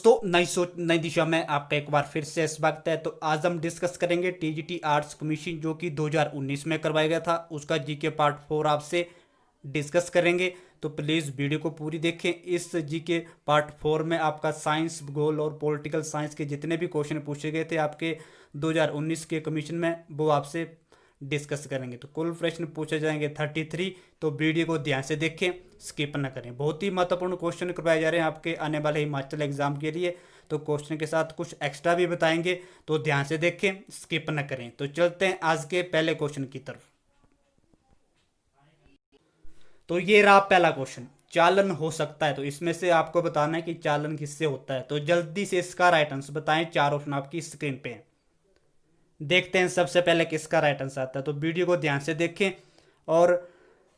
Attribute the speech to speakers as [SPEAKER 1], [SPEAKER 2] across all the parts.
[SPEAKER 1] दोस्तों नई दिशा में आपका एक बार फिर से स्वागत है। तो आज हम डिस्कस करेंगे टीजीटी आर्ट्स कमीशन जो कि 2019 में करवाया गया था, उसका जीके पार्ट 4 आपसे डिस्कस करेंगे। तो प्लीज़ वीडियो को पूरी देखें। इस जीके पार्ट 4 में आपका साइंस, भूगोल और पॉलिटिकल साइंस के जितने भी क्वेश्चन पूछे गए थे आपके 2019 के कमीशन में, वो आपसे डिस्कस करेंगे। तो कुल प्रश्न पूछे जाएंगे 33। तो वीडियो को ध्यान से देखें, स्किप ना करें। बहुत ही महत्वपूर्ण क्वेश्चन करवाए जा रहे हैं आपके आने वाले हिमाचल एग्जाम के लिए। तो क्वेश्चन के साथ कुछ एक्स्ट्रा भी बताएंगे, तो ध्यान से देखें, स्किप ना करें। तो चलते हैं आज के पहले क्वेश्चन की तरफ। तो ये रहा पहला क्वेश्चन, चालन हो सकता है। तो इसमें से आपको बताना है कि चालन किससे होता है। तो जल्दी से इसका राइट आंसर बताएं। चार ऑप्शन आपकी स्क्रीन पे है। देखते हैं सबसे पहले किसका राइट आंसर आता है। तो वीडियो को ध्यान से देखें और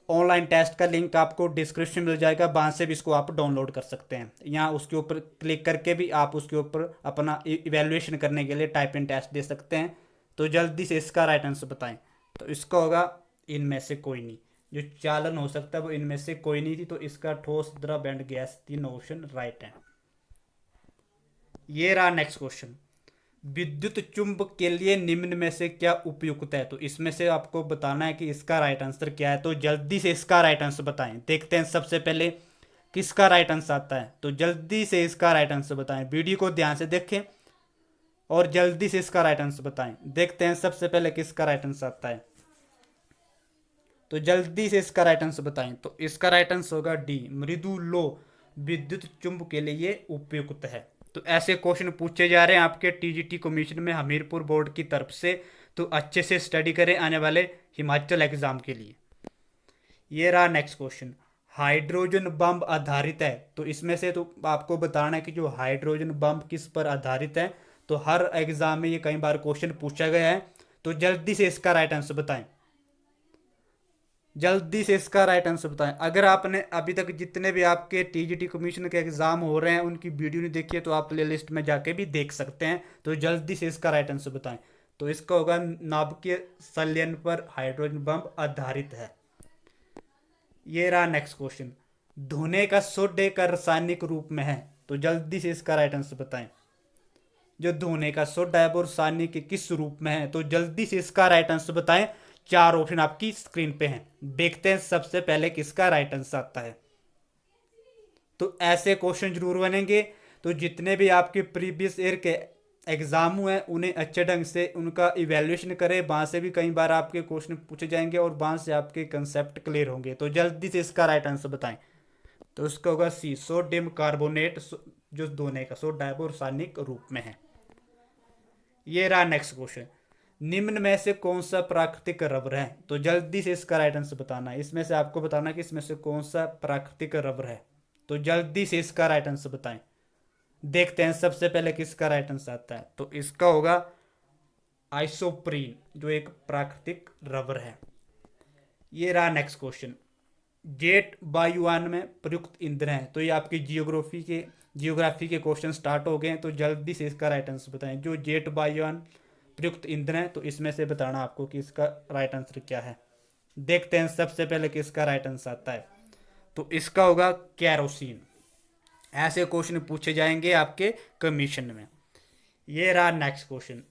[SPEAKER 1] ऑनलाइन टेस्ट का लिंक आपको डिस्क्रिप्शन मिल जाएगा, वहाँ से भी इसको आप डाउनलोड कर सकते हैं। यहाँ उसके ऊपर क्लिक करके भी आप उसके ऊपर अपना इवेल्युएशन करने के लिए टाइप इन टेस्ट दे सकते हैं। तो जल्दी से इसका राइट आंसर बताएं। तो इसका होगा इनमें से कोई नहीं। जो चालन हो सकता है वो इनमें से कोई नहीं थी। तो इसका ठोस, द्रव एंड गैस, तीन ऑप्शन राइट है। ये रहा नेक्स्ट क्वेश्चन, विद्युत चुंबक के लिए निम्न में से क्या उपयुक्त है। तो इसमें से आपको बताना है कि इसका राइट आंसर क्या है। तो जल्दी से इसका राइट आंसर बताएं। देखते हैं सबसे पहले किसका राइट आंसर आता है। तो जल्दी से इसका राइट आंसर बताएं। वीडियो को ध्यान से देखें और जल्दी से इसका राइट आंसर बताएं। देखते हैं सबसे पहले किसका राइट आंसर आता है। तो जल्दी से इसका राइट आंसर बताएं। तो इसका राइट आंसर होगा डी, मृदु लो विद्युत चुंबक के लिए ये उपयुक्त है। तो ऐसे क्वेश्चन पूछे जा रहे हैं आपके टीजीटी कमीशन में हमीरपुर बोर्ड की तरफ से। तो अच्छे से स्टडी करें आने वाले हिमाचल एग्जाम के लिए। ये रहा नेक्स्ट क्वेश्चन, हाइड्रोजन बम आधारित है। तो इसमें से तो आपको बताना है कि जो हाइड्रोजन बम किस पर आधारित है। तो हर एग्जाम में ये कई बार क्वेश्चन पूछा गया है। तो जल्दी से इसका राइट आंसर बताएं। जल्दी से इसका राइट आंसर बताएं। अगर आपने अभी तक जितने भी आपके टीजीटी कमीशन के एग्जाम हो रहे हैं उनकी वीडियो नहीं देखी है तो आप प्ले लिस्ट में जाके भी देख सकते हैं। तो जल्दी से इसका राइट आंसर बताएं। तो इसका होगा नाभिकीय संलयन पर हाइड्रोजन बम आधारित है। ये रहा नेक्स्ट क्वेश्चन, धोने का सोडा एक रासायनिक रूप में है। तो जल्दी से इसका राइट आंसर बताएं। जो धोने का सोडा है वो रासायनिक किस रूप में है। तो जल्दी से इसका राइट आंसर बताएं। चार ऑप्शन आपकी स्क्रीन पे हैं। देखते हैं सबसे पहले किसका राइट आंसर आता है। तो ऐसे क्वेश्चन जरूर बनेंगे। तो जितने भी आपके प्रीवियस ईयर के एग्जाम हुए हैं उन्हें अच्छे ढंग से उनका इवेल्युएशन करें। वहां से भी कई बार आपके क्वेश्चन पूछे जाएंगे और वहां से आपके कंसेप्ट क्लियर होंगे। तो जल्दी से इसका राइट आंसर बताएं। तो इसका होगा सी, सोडियम कार्बोनेट, जो धोने का सोडा है वो रासायनिक रूप में है। ये रहा नेक्स्ट क्वेश्चन, निम्न में से कौन सा प्राकृतिक रबर है। तो जल्दी से इसका राइट आंसर बताना है। इसमें से आपको बताना है कि इसमें से कौन सा प्राकृतिक रबर है। तो जल्दी से इसका राइट आंसर बताएं। देखते हैं सबसे पहले किसका राइट आंसर आता है। तो इसका होगा आइसोप्रीन, जो एक प्राकृतिक रबर है। ये रहा नेक्स्ट क्वेश्चन, जेट वायुयान में प्रयुक्त ईंधन है। तो ये आपकी जियोग्राफी के क्वेश्चन स्टार्ट हो गए हैं। तो जल्दी से इसका राइट आंसर बताएं। जो जेट वायुयान प्रयुक्त ईंधन है तो इसमें से बताना आपको कि इसका राइट आंसर क्या है। देखते हैं सबसे पहले किसका राइट आंसर आता है। तो इसका होगा कैरोसिन। ऐसे क्वेश्चन पूछे जाएंगे आपके कमीशन में। ये रहा नेक्स्ट क्वेश्चन,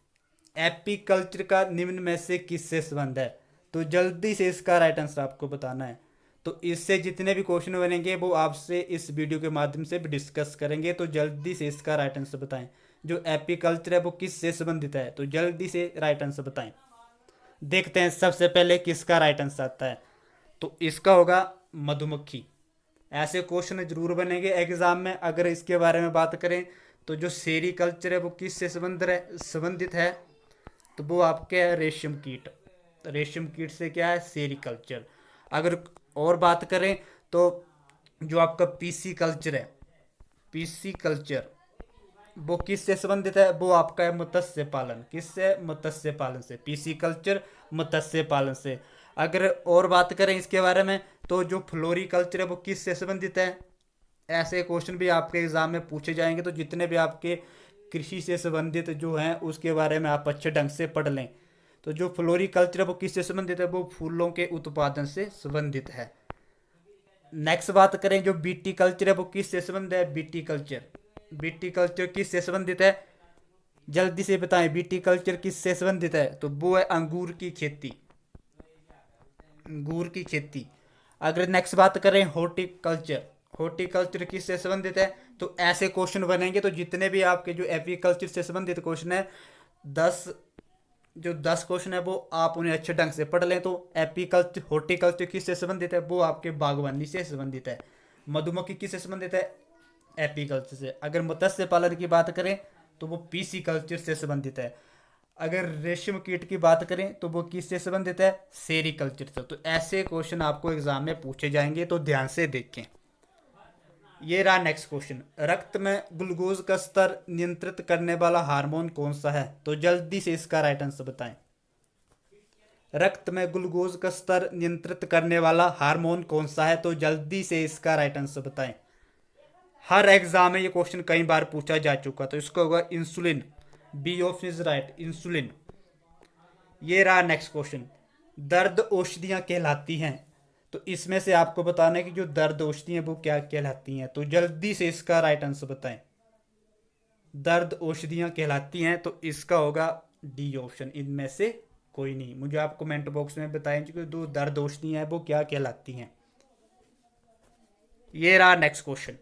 [SPEAKER 1] एपीकल्चर का निम्न में से किससे संबंध है। तो जल्दी से इसका राइट आंसर आपको बताना है। तो इससे जितने भी क्वेश्चन बनेंगे वो आपसे इस वीडियो के माध्यम से भी डिस्कस करेंगे। तो जल्दी से इसका राइट आंसर बताएं। जो एपीकल्चर है वो किससे संबंधित है। तो जल्दी से राइट आंसर बताएं। देखते हैं सबसे पहले किसका राइट आंसर आता है। तो इसका होगा मधुमक्खी। ऐसे क्वेश्चन जरूर बनेंगे एग्जाम में। अगर इसके बारे में बात करें तो जो सेरीकल्चर है वो किससे संबंधित है। तो वो आपके रेशम कीट, रेशम कीट से क्या है, सेरीकल्चर। अगर और बात करें तो जो आपका पीसी कल्चर है, पीसी कल्चर वो किससे संबंधित है। वो आपका है मत्स्य पालन। किससे, मत्स्य पालन से। पीसी कल्चर मत्स्य पालन से। अगर और बात करें इसके बारे में तो जो फ्लोरिकल्चर है वो किससे संबंधित है। ऐसे क्वेश्चन भी आपके एग्जाम में पूछे जाएंगे। तो जितने भी आपके कृषि से संबंधित जो हैं उसके बारे में आप अच्छे ढंग से पढ़ लें। तो जो फ्लोरिकल्चर है वो किससे संबंधित है। वो फूलों के उत्पादन से संबंधित है। नेक्स्ट बात करें जो बीटी कल्चर है वो किससे संबंधित है। बीटी कल्चर बीटी कल्चर किससे संबंधित है? जल्दी से बताएं, बीटी कल्चर किससे संबंधित है? तो वो है अंगूर की खेती, अंगूर की खेती। अगर नेक्स्ट बात करें हॉर्टिकल्चर, हॉर्टिकल्चर किससे संबंधित है? तो ऐसे क्वेश्चन बनेंगे तो जितने भी आपके जो एपीकल्चर से संबंधित क्वेश्चन है, 10 जो 10 क्वेश्चन है वो आप उन्हें अच्छे ढंग से पढ़ लें। तो एपीकल्चर हॉर्टिकल्चर किससे संबंधित है? वो आपके बागवानी से संबंधित है। मधुमक्खी किससे संबंधित है? एपीकल्चर से। अगर मत्स्य पालन की बात करें तो वो पीसी कल्चर से संबंधित है। अगर रेशम कीट की बात करें तो वो किससे संबंधित है? सेरीकल्चर से। तो ऐसे क्वेश्चन आपको एग्जाम में पूछे जाएंगे, तो ध्यान से देखें। ये रहा नेक्स्ट क्वेश्चन, रक्त में ग्लूकोज का स्तर नियंत्रित करने वाला हार्मोन कौन सा है? तो जल्दी से इसका राइट आंसर बताएं। रक्त में ग्लूकोज का स्तर नियंत्रित करने वाला हार्मोन कौन सा है? तो जल्दी से इसका राइट आंसर बताएं। हर एग्जाम में ये क्वेश्चन कई बार पूछा जा चुका, तो इसको होगा insulin. B option is right, insulin. ये रहा नेक्स्ट क्वेश्चन, दर्द औषधियाँ कहलाती हैं, तो इसमें से आपको बताना है कि जो दर्द औषधियाँ वो क्या कहलाती हैं। तो जल्दी से इसका राइट आंसर बताएं। दर्द औषधियाँ कहलाती हैं, तो इसका होगा डी ऑप्शन, इनमें से कोई नहीं। मुझे आप कमेंट बॉक्स में बताएं कि जो दर्द औषधियाँ हैं वो क्या कहलाती हैं। ये रहा नेक्स्ट क्वेश्चन,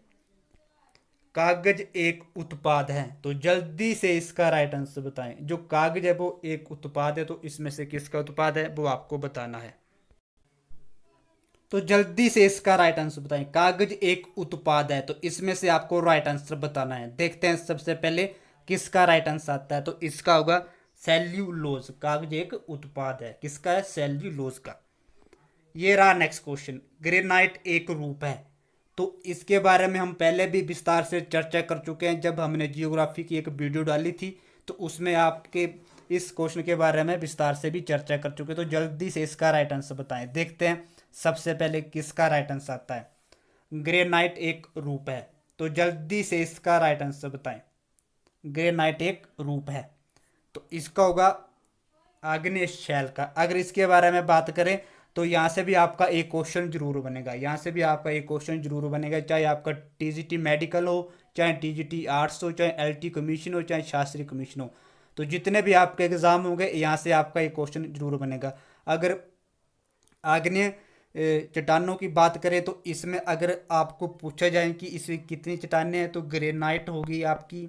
[SPEAKER 1] कागज एक उत्पाद है, तो जल्दी से इसका राइट आंसर बताएं। जो कागज है वो एक उत्पाद है, तो इसमें से किसका उत्पाद है वो आपको बताना है। तो जल्दी से इसका राइट आंसर बताएं। कागज एक उत्पाद है, तो इसमें से आपको राइट आंसर बताना है। देखते हैं सबसे पहले किसका राइट आंसर आता है। तो इसका होगा सेल्यूलोज। कागज एक उत्पाद है, किसका है? सेल्यूलोज का। ये रहा नेक्स्ट क्वेश्चन, ग्रेनाइट एक रूप है, तो इसके बारे में हम पहले भी विस्तार से चर्चा कर चुके हैं। जब हमने जियोग्राफी की एक वीडियो डाली थी तो उसमें आपके इस क्वेश्चन के बारे में विस्तार से भी चर्चा कर चुके हैं। तो जल्दी से इसका राइट आंसर बताएं। देखते हैं सबसे पहले किसका राइट आंसर आता है। ग्रेनाइट एक रूप है, तो जल्दी से इसका राइट आंसर बताएं। ग्रेनाइट एक रूप है, तो इसका होगा आग्नेय शैल का। अगर इसके बारे में बात करें तो यहाँ से भी आपका एक क्वेश्चन जरूर बनेगा, यहाँ से भी आपका एक क्वेश्चन जरूर बनेगा, चाहे आपका टीजीटी मेडिकल हो, चाहे टीजीटी आर्ट्स हो, चाहे एलटी कमीशन हो, चाहे शास्त्री कमीशन हो। तो जितने भी आपके एग्जाम होंगे यहाँ से आपका एक क्वेश्चन जरूर बनेगा। अगर आग्नेय चट्टानों की बात करें तो इसमें अगर आपको पूछा जाए कि इसमें कितनी चट्टानें हैं, तो ग्रेनाइट होगी आपकी,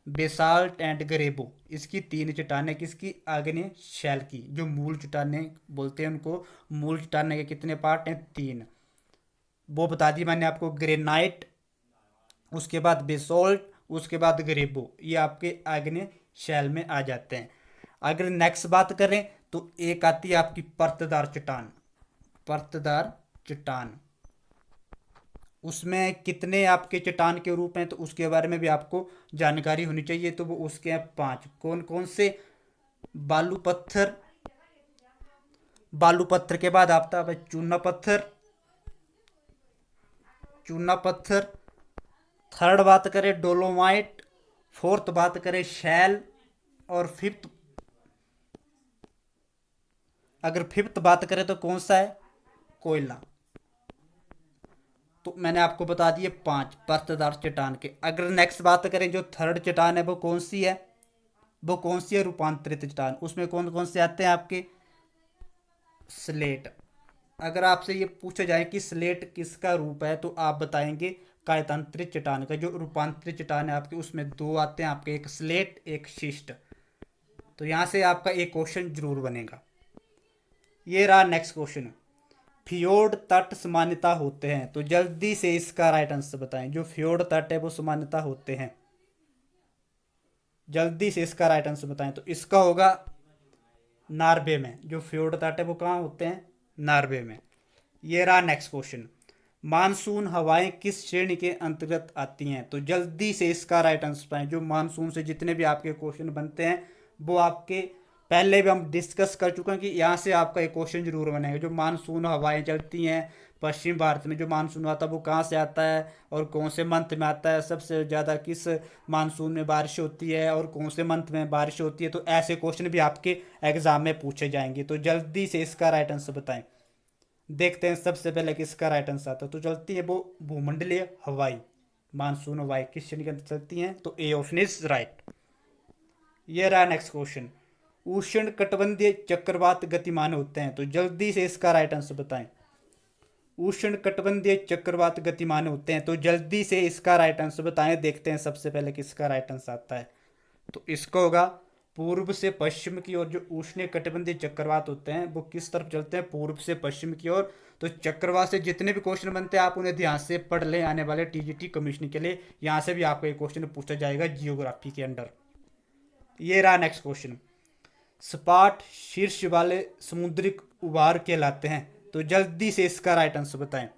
[SPEAKER 1] बेसाल्ट एंड ग्रेबो, इसकी 3 चट्टानें, किसकी? आग्नेय शैल की। जो मूल चट्टानें बोलते हैं उनको, मूल चट्टानें के कितने पार्ट हैं? 3। वो बता दी मैंने आपको, ग्रेनाइट, उसके बाद बेसाल्ट, उसके बाद ग्रेबो, ये आपके आग्नेय शैल में आ जाते हैं। अगर नेक्स्ट बात करें तो एक आती है आपकी परतदार चट्टान। परतदार चट्टान, उसमें कितने आपके चट्टान के रूप हैं तो उसके बारे में भी आपको जानकारी होनी चाहिए। तो वो उसके हैं 5। कौन कौन से? बालू पत्थर, बालू पत्थर के बाद आता है चूना पत्थर, चूना पत्थर। थर्ड बात करें डोलोमाइट, फोर्थ बात करें शैल, और फिफ्थ, अगर फिफ्थ बात करें तो कौन सा है? कोयला। तो मैंने आपको बता दिए 5 परतदार चट्टान के। अगर नेक्स्ट बात करें जो थर्ड चट्टान है वो कौन सी है? वो कौन सी है? रूपांतरित चट्टान। उसमें कौन कौन से आते हैं आपके? स्लेट। अगर आपसे ये पूछा जाए कि स्लेट किसका रूप है तो आप बताएंगे कायतांत्रित चट्टान का। जो रूपांतरित चट्टान है आपके उसमें 2 आते हैं आपके, एक स्लेट एक शिस्ट। तो यहाँ से आपका एक क्वेश्चन जरूर बनेगा। ये रहा नेक्स्ट क्वेश्चन, फियोर्ड तट सामान्यता होते हैं, तो जल्दी से इसका राइट आंसर बताएं। जो फियोर्ड तट है वो सामान्यता होते हैं, जल्दी से इसका राइट आंसर बताएं। तो इसका होगा नॉर्वे में। जो फियोर्ड तट है वो कहाँ होते हैं? नॉर्वे में। ये रहा नेक्स्ट क्वेश्चन, मानसून हवाएं किस श्रेणी के अंतर्गत आती हैं? तो जल्दी से इसका राइट आंसर बताएं। जो मानसून से जितने भी आपके क्वेश्चन बनते हैं वो आपके पहले भी हम डिस्कस कर चुके हैं कि यहाँ से आपका एक क्वेश्चन जरूर बनेगा। जो मानसून हवाएं चलती हैं पश्चिम भारत में, जो मानसून आता है वो कहाँ से आता है और कौन से मंथ में आता है? सबसे ज़्यादा किस मानसून में बारिश होती है और कौन से मंथ में बारिश होती है? तो ऐसे क्वेश्चन भी आपके एग्जाम में पूछे जाएंगे। तो जल्दी से इसका राइट आंसर बताएं। देखते हैं सबसे पहले किसका राइट आंसर आता है। तो चलती है वो भूमंडलीय हवाई, मानसून और वायु किस श्रेणी के अंतर्गत चलती हैं? तो ए ऑप्शन इज राइट। ये रहा नेक्स्ट क्वेश्चन। उष्ण कटिबंधीय चक्रवात गतिमान होते हैं, तो जल्दी से इसका राइट आंसर बताएं। उष्ण कटिबंधीय चक्रवात गतिमान होते हैं, तो जल्दी से इसका राइट आंसर बताएं। देखते हैं सबसे पहले किसका राइट आंसर आता है। तो इसका होगा पूर्व से पश्चिम की ओर। जो उष्ण कटिबंधीय चक्रवात होते हैं वो किस तरफ चलते हैं? पूर्व से पश्चिम की ओर। तो चक्रवात से जितने भी क्वेश्चन बनते हैं आप उन्हें ध्यान से पढ़ लें आने वाले टीजीटी कमीशन के लिए। यहाँ से भी आपको एक क्वेश्चन पूछा जाएगा जियोग्राफी के अंडर। ये रहा नेक्स्ट क्वेश्चन। सपाट शीर्ष वाले समुद्री उभार कहलाते हैं, तो जल्दी से इसका राइट आंसर बताएं।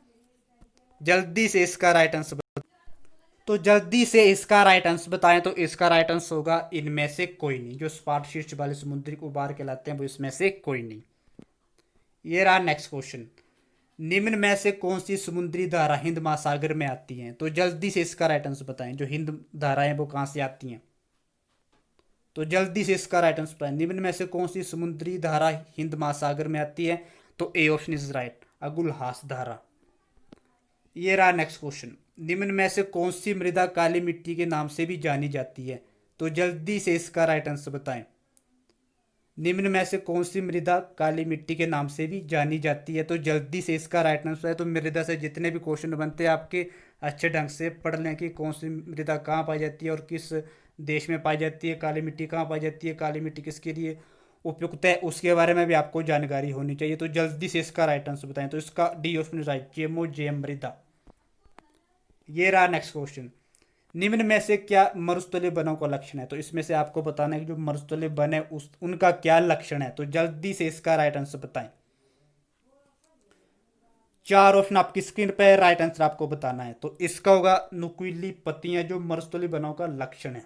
[SPEAKER 1] जल्दी से इसका राइट आंसर तो जल्दी से इसका राइट आंसर बताएं। तो इसका राइट आंसर होगा इनमें से कोई नहीं। जो सपाट शीर्ष वाले समुद्री उभार कहलाते हैं वो इसमें से कोई नहीं। ये रहा नेक्स्ट क्वेश्चन। निम्न में से कौन सी समुद्री धारा हिंद महासागर में आती हैं? तो जल्दी से इसका राइट आंसर बताएं। जो हिंद धाराएं वो कहां से आती हैं? तो जल्दी से इसका राइट आंसर बताएं। निम्न में से कौन सी समुद्री धारा हिंद महासागर में आती है? तो A option is right, Agulhas धारा। ये रहा नेक्स्ट क्वेश्चन। निम्न में से कौन सी मृदा काली मिट्टी के नाम से भी जानी जाती है? तो जल्दी से इसका राइट आंसर बताएं। निम्न में से कौन सी मृदा काली मिट्टी के नाम से भी जानी जाती है? तो जल्दी से इसका राइट आंसर है। तो मृदा से जितने भी क्वेश्चन बनते हैं आपके अच्छे ढंग से पढ़ लें कि कौन सी मृदा कहाँ पाई जाती है और किस देश में पाई जाती है, काली मिट्टी कहाँ पाई जाती है, काली मिट्टी किसके लिए उपयुक्त है, उसके बारे में भी आपको जानकारी होनी चाहिए। तो जल्दी से इसका राइट आंसर बताएं। तो इसका डी ऑप्शन राइट, जेमो जेम मृदा। ये रहा नेक्स्ट क्वेश्चन। निम्न में से क्या मरुस्थलीय वनों का लक्षण है? तो इसमें से आपको बताना है कि जो मरुस्थलीय वन है उनका क्या लक्षण है। तो जल्दी से इसका राइट आंसर बताएं। चार ऑप्शन आपकी स्क्रीन पे है, राइट आंसर आपको बताना है। तो इसका होगा नुकीली पत्तियां जो मरुस्थलीय वनों का लक्षण है।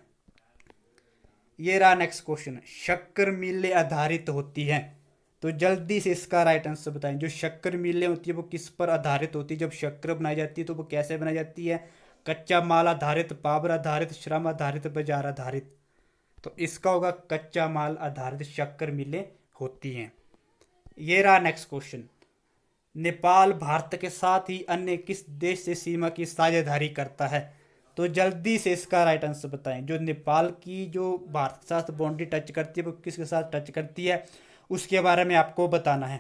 [SPEAKER 1] ये रहा नेक्स्ट क्वेश्चन। शक्कर मिलें आधारित होती हैं, तो जल्दी से इसका राइट आंसर बताएं। जो शक्कर मिलें होती है वो किस पर आधारित होती है? जब शक्कर बनाई जाती है तो वो कैसे बनाई जाती है? कच्चा माल आधारित, पावर आधारित, श्रम आधारित, बाजार आधारित। तो इसका होगा कच्चा माल आधारित शक्कर मिलें होती हैं। ये रहा नेक्स्ट क्वेश्चन। नेपाल भारत के साथ ही अन्य किस देश से सीमा की साझेदारी करता है? तो जल्दी से इसका राइट आंसर बताएं। जो नेपाल की जो भारत के साथ बाउंड्री टच करती है वो किसके साथ टच करती है उसके बारे में आपको बताना है।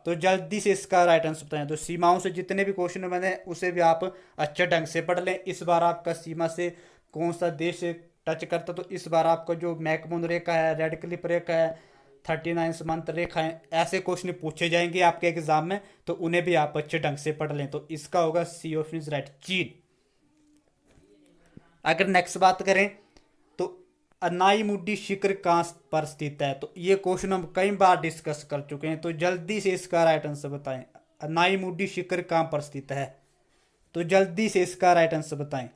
[SPEAKER 1] तो जल्दी से इसका राइट आंसर बताएं। तो सीमाओं से जितने भी क्वेश्चन बने उसे भी आप अच्छे ढंग से पढ़ लें। इस बार आपका सीमा से कौन सा देश टच करता, तो इस बार आपका जो मैकमोहन रेखा है, रेड क्लिफ रेखा है, 39 समांतर रेखा है, ऐसे क्वेश्चन पूछे जाएंगे आपके एग्जाम में, तो उन्हें भी आप अच्छे ढंग से पढ़ लें। तो इसका होगा सी ऑप्शन इज राइट, चीन। अगर नेक्स्ट बात करें तो अनाईमुडी शिखर कहाँ पर स्थित है? तो ये क्वेश्चन हम कई बार डिस्कस कर चुके हैं। तो जल्दी से इसका राइट आंसर बताएं। अनाईमुडी शिखर कहाँ पर स्थित है? तो जल्दी से इसका राइट आंसर बताएं।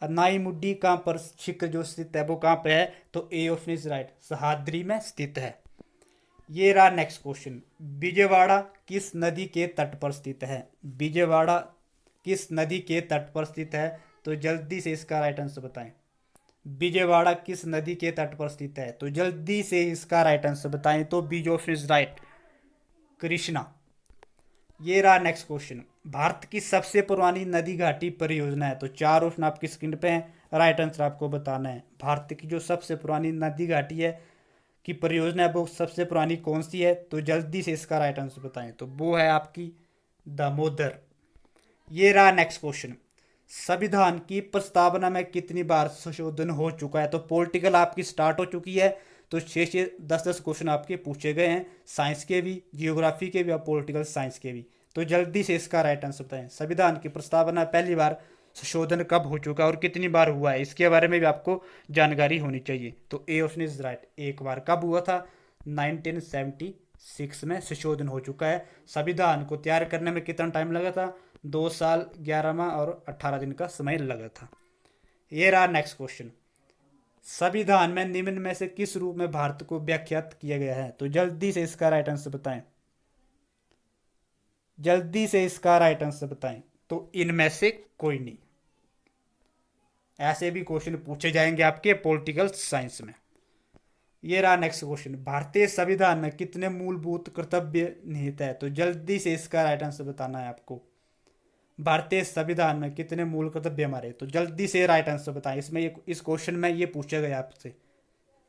[SPEAKER 1] अनाईमुडी कहाँ पर शिखर जो स्थित है वो कहाँ पे है? तो A option is right, Sahyadri में स्थित है। ये रहा नेक्स्ट क्वेश्चन। विजयवाड़ा किस नदी के तट पर स्थित है? विजयवाड़ा किस नदी के तट पर स्थित है? तो जल्दी से इसका राइट आंसर बताएं। विजयवाड़ा किस नदी के तट पर स्थित है? तो जल्दी से इसका राइट आंसर बताएं। तो B option is right, Krishna. ये रहा नेक्स्ट क्वेश्चन। भारत की सबसे पुरानी नदी घाटी परियोजना है, तो चार ऑप्शन आपकी स्क्रीन पे हैं, राइट आंसर आपको बताना है। भारत की जो सबसे पुरानी नदी घाटी है की परियोजना है वो सबसे पुरानी कौन सी है? तो जल्दी से इसका राइट आंसर बताएं। तो वो है आपकी दामोदर। ये रहा नेक्स्ट क्वेश्चन। संविधान की प्रस्तावना में कितनी बार संशोधन हो चुका है? तो पॉलिटिकल आपकी स्टार्ट हो चुकी है, तो 6 से 10 क्वेश्चन आपके पूछे गए हैं, साइंस के भी, जियोग्राफी के भी और पॉलिटिकल साइंस के भी। तो जल्दी से इसका राइट आंसर बताएं। संविधान की प्रस्तावना पहली बार संशोधन कब हो चुका है और कितनी बार हुआ है, इसके बारे में भी आपको जानकारी होनी चाहिए। तो ए ऑप्शन इज राइट, एक बार। कब हुआ था? 1976 में संशोधन हो चुका है। संविधान को तैयार करने में कितना टाइम लगा था? 2 साल 11 माह और 18 दिन का समय लगा था। ये रहा नेक्स्ट क्वेश्चन। संविधान में निम्न में से किस रूप में भारत को व्याख्यात किया गया है? तो जल्दी से इसका राइट आंसर बताएं। जल्दी से इसका राइट आंसर बताएं। तो इनमें से कोई नहीं। ऐसे भी क्वेश्चन पूछे जाएंगे आपके पॉलिटिकल साइंस में। ये रहा नेक्स्ट क्वेश्चन। भारतीय संविधान में कितने मूलभूत कर्तव्य निहित है? तो जल्दी से इसका राइट आंसर बताना है आपको। भारतीय संविधान में कितने मूल कर्तव्य हमारे? तो जल्दी से राइट आंसर बताएं। इसमें इस क्वेश्चन में ये पूछा गया आपसे।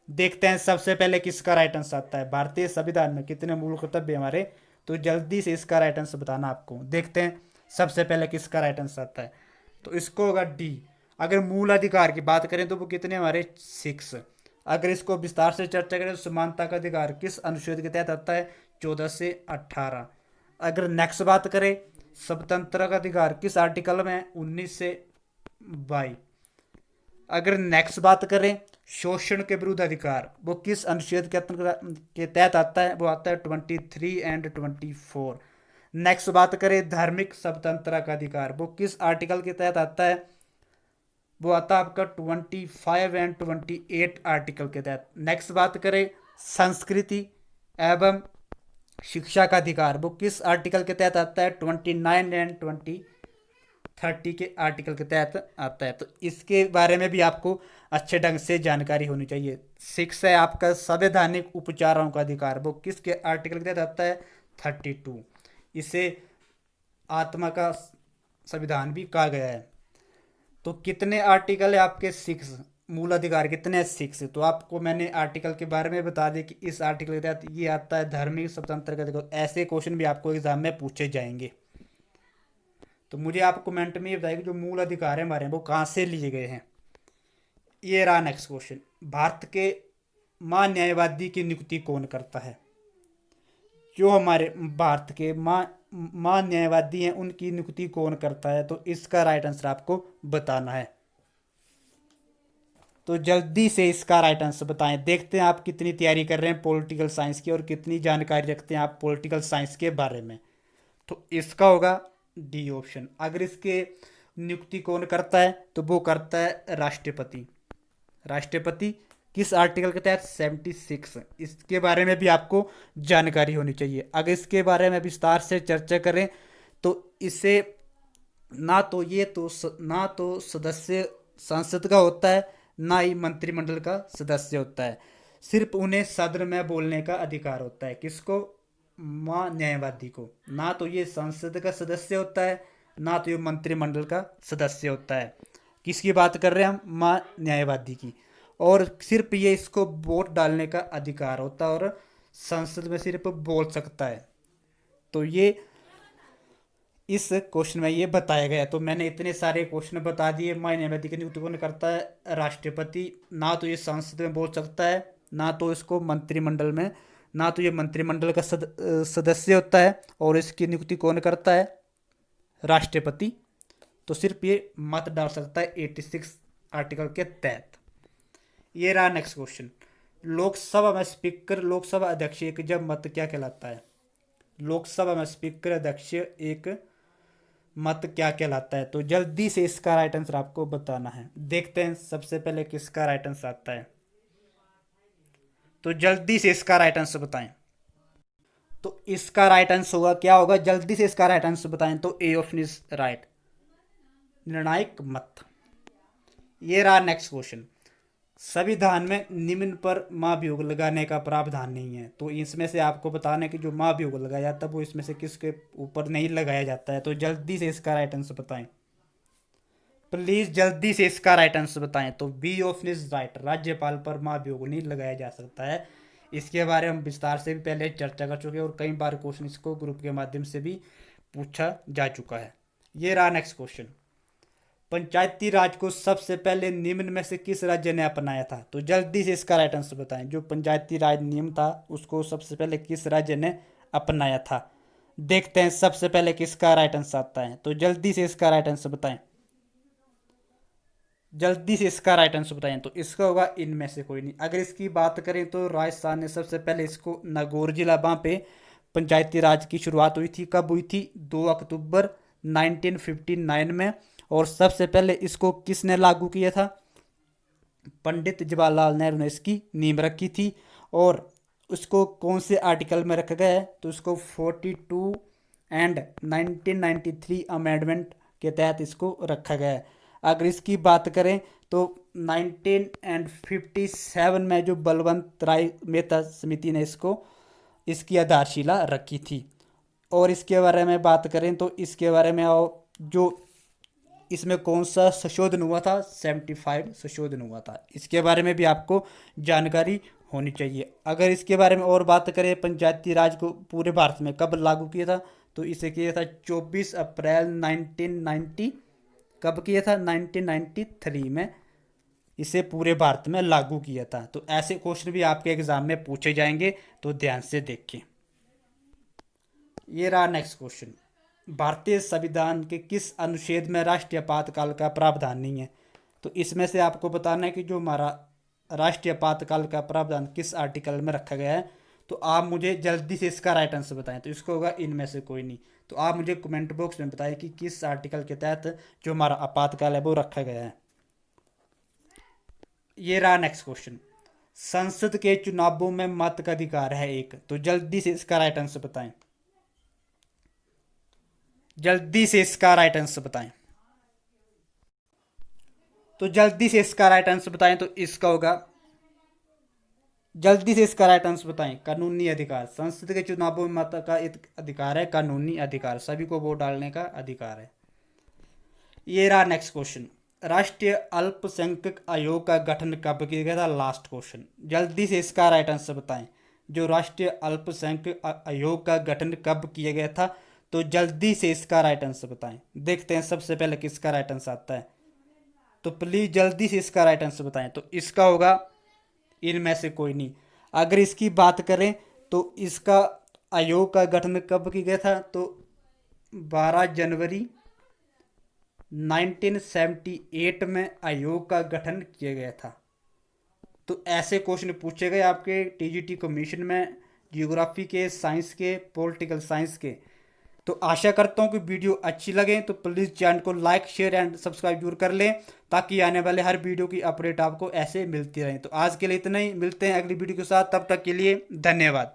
[SPEAKER 1] देखते हैं सबसे पहले किसका राइट आंसर आता है। भारतीय संविधान में कितने मूल कर्तव्य हमारे? तो जल्दी से इसका राइट आंसर बताना आपको। देखते हैं सबसे पहले किसका राइट आंसर आता है। तो इसको होगा डी। अगर मूल अधिकार की बात करें तो वो कितने हमारे? 6। अगर इसको विस्तार से चर्चा करें तो समानता का अधिकार किस अनुच्छेद के तहत आता है? 14 से 18। अगर नेक्स्ट बात करें स्वतंत्रता का अधिकार किस आर्टिकल में? 19 से 22। अगर नेक्स्ट बात करें शोषण के विरुद्ध अधिकार, वो किस अनुच्छेद के तहत आता है? वो आता है 23 एंड 24। नेक्स्ट बात करें धार्मिक स्वतंत्रता का अधिकार, वो किस आर्टिकल के तहत आता है? वो आता है आपका 25 एंड 28 आर्टिकल के तहत। नेक्स्ट बात करें संस्कृति एवं शिक्षा का अधिकार, वो किस आर्टिकल के तहत आता है? 29 एंड 30 के आर्टिकल के तहत आता है। तो इसके बारे में भी आपको अच्छे ढंग से जानकारी होनी चाहिए। 6 है आपका संवैधानिक उपचारों का अधिकार, वो किसके आर्टिकल के तहत आता है? 32। इसे आत्मा का संविधान भी कहा गया है। तो कितने आर्टिकल है आपके? 6। मूल अधिकार कितने हैं? 6। तो आपको मैंने आर्टिकल के बारे में बता दिया कि इस आर्टिकल के तहत ये आता है धार्मिक स्वतंत्रता का अधिकार। ऐसे क्वेश्चन भी आपको एग्जाम में पूछे जाएंगे। तो मुझे आप कमेंट में ये बताइए कि जो मूल अधिकार है हमारे वो कहाँ से लिए गए हैं। ये रहा नेक्स्ट क्वेश्चन। भारत के महान्यायवादी की नियुक्ति कौन करता है? जो हमारे भारत के महान्यायवादी हैं उनकी नियुक्ति कौन करता है? तो इसका राइट आंसर आपको बताना है। तो जल्दी से इसका राइट आंसर बताएं। देखते हैं आप कितनी तैयारी कर रहे हैं पॉलिटिकल साइंस की और कितनी जानकारी रखते हैं आप पॉलिटिकल साइंस के बारे में। तो इसका होगा डी ऑप्शन। अगर इसके नियुक्ति कौन करता है तो वो करता है राष्ट्रपति। राष्ट्रपति किस आर्टिकल के तहत? 76। इसके बारे में भी आपको जानकारी होनी चाहिए। अगर इसके बारे में विस्तार से चर्चा करें तो इसे ना तो सदस्य संसद का होता है, ना ही मंत्रिमंडल का सदस्य होता है। सिर्फ उन्हें सदन में बोलने का अधिकार होता है। किसको? न्यायवादी को। ना तो ये संसद का सदस्य होता है, ना तो ये मंत्रिमंडल का सदस्य होता है। किसकी बात कर रहे हैं हम? न्यायवादी की। और सिर्फ ये इसको वोट डालने का अधिकार होता है और संसद में सिर्फ बोल सकता है। तो ये इस क्वेश्चन में ये बताया गया। तो मैंने इतने सारे क्वेश्चन बता दिए। न्यायवादी की नियुक्ति कौन करता है? राष्ट्रपति। ना तो ये संसद में बोल सकता है, ना तो इसको मंत्रिमंडल में, ना तो ये मंत्रिमंडल का सदस्य होता है। और इसकी नियुक्ति कौन करता है? राष्ट्रपति। तो सिर्फ ये मत डाल सकता है 86 आर्टिकल के तहत। ये रहा नेक्स्ट क्वेश्चन। लोकसभा में स्पीकर, लोकसभा अध्यक्ष एक जब मत क्या कहलाता है? लोकसभा में स्पीकर अध्यक्ष एक मत क्या कहलाता है? तो जल्दी से इसका राइट आंसर आपको बताना है। देखते हैं सबसे पहले किसका राइट आंसर आता है। तो जल्दी से इसका राइट आंसर बताएं। तो इसका राइट आंसर होगा क्या होगा? जल्दी से इसका राइट आंसर बताएं। तो ए ऑप्शन इज राइट, निर्णायक मत। ये रहा नेक्स्ट क्वेश्चन। संविधान में निम्न पर महाभियोग लगाने का प्रावधान नहीं है। तो इसमें से आपको बताना है कि जो महाभियोग लगाया जाता है वो इसमें से किसके ऊपर नहीं लगाया जाता है। तो जल्दी से इसका राइट आंसर बताएं प्लीज, जल्दी से इसका राइट आंसर बताएं। तो बी ऑप्शन इज राइट, राज्यपाल पर महाभियोग नहीं लगाया जा सकता है। इसके बारे में हम विस्तार से भी पहले चर्चा कर चुके हैं और कई बार क्वेश्चन इसको ग्रुप के माध्यम से भी पूछा जा चुका है। ये रहा नेक्स्ट क्वेश्चन। पंचायती राज को सबसे पहले निम्न में से किस राज्य ने अपनाया था? तो जल्दी से इसका राइट आंसर बताएं। जो पंचायती राज नियम था उसको सबसे पहले किस राज्य ने अपनाया था? देखते हैं सबसे पहले किसका राइट आंसर आता है। तो जल्दी से इसका राइट आंसर बताएं। जल्दी से इसका राइट आंसर बताएं। तो इसका होगा इनमें से कोई नहीं। अगर इसकी बात करें तो राजस्थान ने सबसे पहले इसको नागौर जिला वहाँ पे पंचायती राज की शुरुआत हुई थी। कब हुई थी? 2 अक्टूबर 1959 में। और सबसे पहले इसको किसने लागू किया था? पंडित जवाहरलाल नेहरू ने इसकी नींव रखी थी। और उसको कौन से आर्टिकल में रखा गया है? तो इसको 42 एंड 1993 अमेंडमेंट के तहत इसको रखा गया है। अगर इसकी बात करें तो 1957 में जो बलवंत राय मेहता समिति ने इसकी आधारशिला रखी थी। और इसके बारे में बात करें तो इसके बारे में जो इसमें कौन सा संशोधन हुआ था, 75 संशोधन हुआ था। इसके बारे में भी आपको जानकारी होनी चाहिए। अगर इसके बारे में और बात करें, पंचायती राज को पूरे भारत में कब लागू किया था, तो इसे किया था 24 अप्रैल 1990। कब किया था? 1993 में इसे पूरे भारत में लागू किया था। तो ऐसे क्वेश्चन भी आपके एग्जाम में पूछे जाएंगे, तो ध्यान से देखिए। ये रहा नेक्स्ट क्वेश्चन। भारतीय संविधान के किस अनुच्छेद में राष्ट्रीय आपातकाल का प्रावधान नहीं है? तो इसमें से आपको बताना है कि जो हमारा राष्ट्रीय आपातकाल का प्रावधान किस आर्टिकल में रखा गया है। तो आप मुझे जल्दी से इसका राइट आंसर बताएं। तो इसको होगा इनमें से कोई नहीं। तो आप मुझे कमेंट बॉक्स में बताएं कि किस आर्टिकल के तहत जो हमारा आपातकाल है वो रखा गया है। ये रहा नेक्स्ट क्वेश्चन। संसद के चुनावों में मत का अधिकार है एक। तो जल्दी से इसका राइट आंसर बताएं। जल्दी से इसका राइट आंसर बताएं। तो जल्दी से इसका राइट आंसर बताएं। तो इसका होगा, जल्दी से इसका राइट आंसर बताएं, कानूनी अधिकार। संसद के चुनावों में मत का एक अधिकार है, कानूनी अधिकार, सभी को वोट डालने का अधिकार है। ये रहा नेक्स्ट क्वेश्चन। राष्ट्रीय अल्पसंख्यक आयोग का गठन कब किया गया था? Last question. जल्दी से इसका राइट आंसर बताएं। जो राष्ट्रीय अल्पसंख्यक आयोग का गठन कब किया गया था? तो जल्दी से इसका राइट आंसर बताएं। देखते हैं सबसे पहले किसका राइट आंसर आता है। तो प्लीज जल्दी से इसका राइट आंसर बताएं। तो इसका होगा इनमें से कोई नहीं। अगर इसकी बात करें तो इसका आयोग का गठन कब किया गया था? तो 12 जनवरी 1978 में आयोग का गठन किया गया था। तो ऐसे क्वेश्चन पूछे गए आपके टीजीटी कमीशन में, जियोग्राफी के, साइंस के, पॉलिटिकल साइंस के। तो आशा करता हूँ कि वीडियो अच्छी लगे तो प्लीज़ चैनल को लाइक, शेयर एंड सब्सक्राइब जरूर कर लें, ताकि आने वाले हर वीडियो की अपडेट आपको ऐसे मिलती रहे। तो आज के लिए इतना ही, मिलते हैं अगली वीडियो के साथ। तब तक के लिए धन्यवाद।